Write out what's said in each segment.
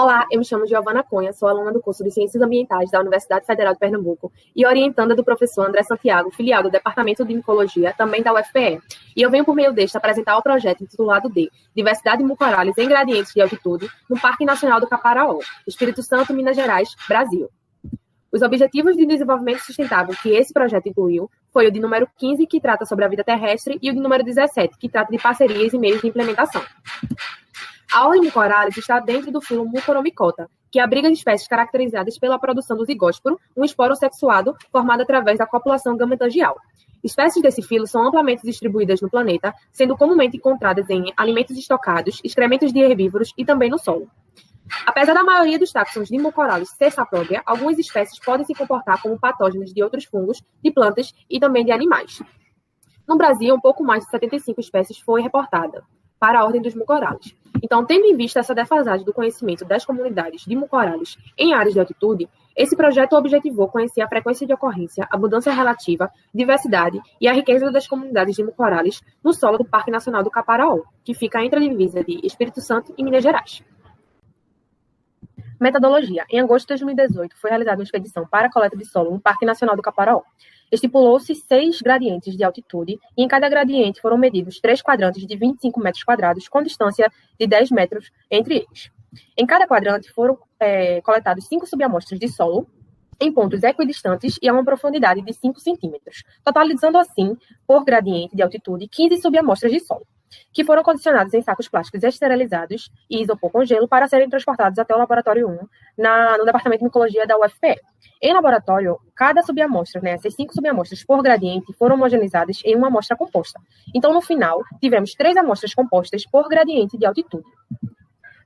Olá, eu me chamo Giovana Cunha, sou aluna do curso de Ciências Ambientais da Universidade Federal de Pernambuco e orientanda do professor André Santiago, filiado do Departamento de Micologia, também da UFPE. E eu venho, por meio deste, apresentar o projeto intitulado de Diversidade de Mucorales em Gradientes de Altitude no Parque Nacional do Caparaó, Espírito Santo, Minas Gerais, Brasil. Os Objetivos de Desenvolvimento Sustentável que esse projeto incluiu foi o de número 15, que trata sobre a vida terrestre, e o de número 17, que trata de parcerias e meios de implementação. A ordem Mucorales está dentro do filo Mucoromicota, que abriga espécies caracterizadas pela produção do zigósporo, um esporo sexuado formado através da copulação gametangial. Espécies desse filo são amplamente distribuídas no planeta, sendo comumente encontradas em alimentos estocados, excrementos de herbívoros e também no solo. Apesar da maioria dos táxons de Mucorales ser sapróbia, algumas espécies podem se comportar como patógenas de outros fungos, de plantas e também de animais. No Brasil, um pouco mais de 75 espécies foi reportada para a ordem dos Mucorales. Então, tendo em vista essa defasagem do conhecimento das comunidades de Mucorales em áreas de altitude, esse projeto objetivou conhecer a frequência de ocorrência, abundância relativa, diversidade e a riqueza das comunidades de Mucorales no solo do Parque Nacional do Caparaó, que fica entre a divisa de Espírito Santo e Minas Gerais. Metodologia. Em agosto de 2018, foi realizada uma expedição para a coleta de solo no Parque Nacional do Caparaó. Estipulou-se 6 gradientes de altitude e em cada gradiente foram medidos 3 quadrantes de 25 metros quadrados com distância de 10 metros entre eles. Em cada quadrante foram coletados 5 subamostras de solo em pontos equidistantes e a uma profundidade de 5 centímetros, totalizando assim, por gradiente de altitude, 15 subamostras de solo, que foram condicionados em sacos plásticos esterilizados e isopor com gelo para serem transportados até o Laboratório 1 no Departamento de Micologia da UFPE. Em laboratório, cada subamostra, essas 5 subamostras por gradiente, foram homogeneizadas em uma amostra composta. Então, no final, tivemos 3 amostras compostas por gradiente de altitude.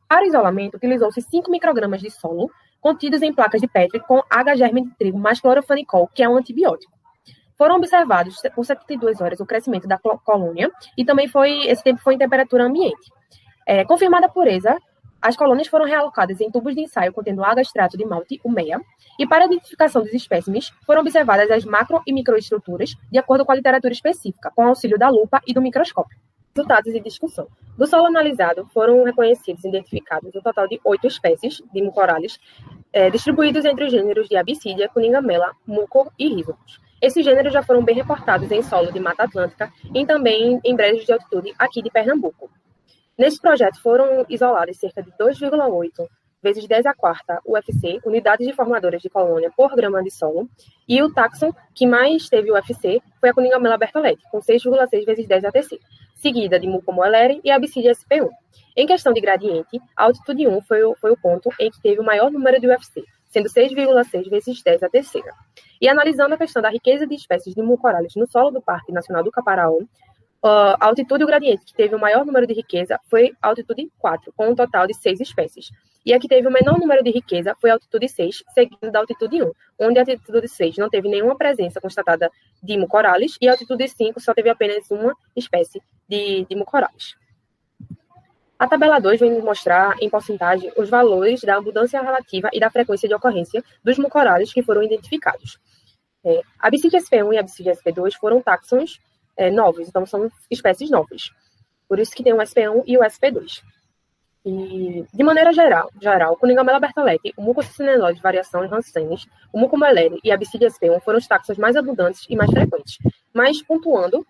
Para o isolamento, utilizou-se 5 microgramas de solo, contidos em placas de Petri com H-germe de trigo mais clorofanicol, que é um antibiótico. Foram observados por 72 horas o crescimento da colônia e também esse tempo foi em temperatura ambiente. Confirmada a pureza, as colônias foram realocadas em tubos de ensaio contendo H-extrato de malte, o MEA, e para a identificação dos espécimes foram observadas as macro e microestruturas de acordo com a literatura específica, com auxílio da lupa e do microscópio. Resultados e discussão. Do solo analisado, foram reconhecidos e identificados um total de 8 espécies de Mucorales, distribuídos entre os gêneros de Absídia, Cuningamela, Mucor e Rhizopus. Esses gêneros já foram bem reportados em solo de Mata Atlântica e também em brejos de altitude aqui de Pernambuco. Neste projeto foram isoladas cerca de 2,8 vezes 10 a quarta UFC, unidades de formadoras de colônia por grama de solo, e o táxon que mais teve UFC foi a Cuningamela bertholletii, com 6,6 vezes 10 a terceira, seguida de Mucomoelere e Absídia SP1. Em questão de gradiente, a altitude 1 foi o ponto em que teve o maior número de UFC, sendo 6,6 vezes 10 a terceira. E analisando a questão da riqueza de espécies de Mucorales no solo do Parque Nacional do Caparaó, a altitude e o gradiente que teve o maior número de riqueza foi a altitude 4, com um total de 6 espécies. E a que teve o menor número de riqueza foi a altitude 6, seguido da altitude 1, onde a altitude 6 não teve nenhuma presença constatada de Mucorales e a altitude 5 só teve apenas uma espécie de Mucorales. A tabela 2 vem mostrar, em porcentagem, os valores da abundância relativa e da frequência de ocorrência dos Mucorales que foram identificados. A Absídia SP1 e a Absídia SP2 foram táxons novos, então são espécies novas. Por isso que tem o SP1 e o SP2. E, de maneira geral, o Cuningamela bertholletii, o Mucococcinellose de variação em Hansenis, o Mucomoelere e a Absídia SP1 foram os táxons mais abundantes e mais frequentes. Mas, pontuando,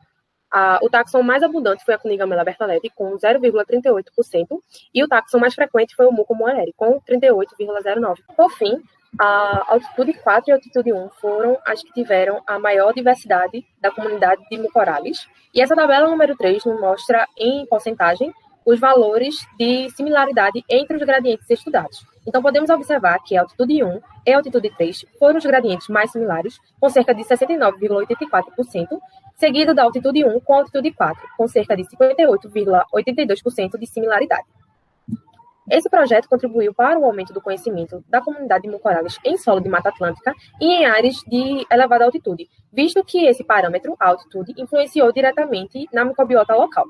o táxon mais abundante foi a Cuningamela bertholletii, com 0,38%, e o táxon mais frequente foi o Mucomoelere, com 38,09%. Por fim, a altitude 4 e a altitude 1 foram as que tiveram a maior diversidade da comunidade de Mucorales. E essa tabela número 3 nos mostra, em porcentagem, os valores de similaridade entre os gradientes estudados. Então, podemos observar que a altitude 1 e a altitude 3 foram os gradientes mais similares, com cerca de 69,84%, seguido da altitude 1 com a altitude 4, com cerca de 58,82% de similaridade. Esse projeto contribuiu para o aumento do conhecimento da comunidade de Mucorales em solo de Mata Atlântica e em áreas de elevada altitude, visto que esse parâmetro, a altitude, influenciou diretamente na microbiota local.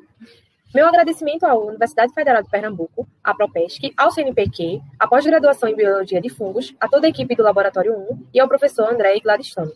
Meu agradecimento à Universidade Federal de Pernambuco, à Propesc, ao CNPq, à pós-graduação em Biologia de Fungos, a toda a equipe do Laboratório 1 e ao professor André Gladstone.